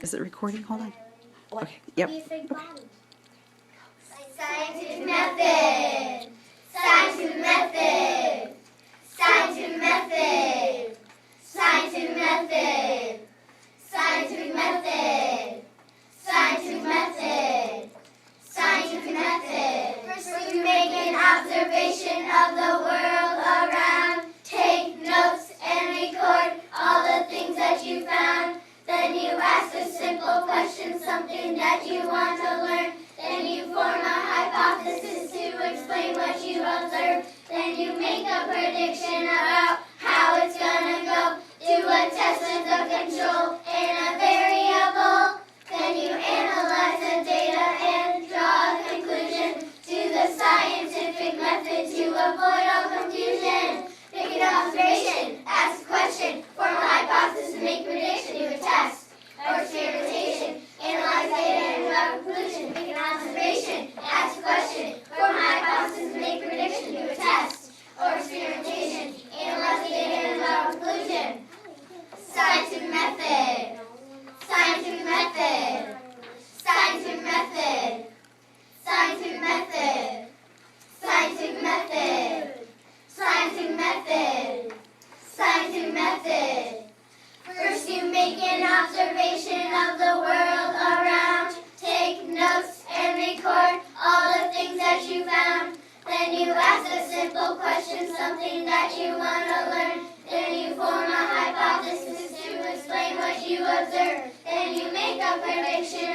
Is it recording? Hold on. Okay. Yep. Okay. Scientific method. Scientific method. Scientific method. Scientific method. Scientific method. Scientific method. Scientific method. First, you make an observation of the world around. Take notes and record all the things that you found. Then you ask a simple question, something that you want to learn. Then you form a hypothesis to explain what you observed. Then you make a prediction about how it's gonna go. Do a test with a control and a variable. Then you analyze the data and draw a conclusion. Do the scientific method to avoid all confusion. Make an observation, ask a question, form a hypothesis, make prediction, do a test or experimentation. Analyze data and draw a conclusion. Make an observation, ask a question, form a hypothesis, make prediction, do a test or experimentation. Analyze data and draw a conclusion. Scientific method. Scientific method. Scientific method. Scientific method. Scientific method. Scientific method. Scientific method. First you make an observation of the world around. Take notes and record all the things that you found. Then you ask a simple question, something that you want to learn. Then you form a hypothesis to explain what you observe. Then you make a prediction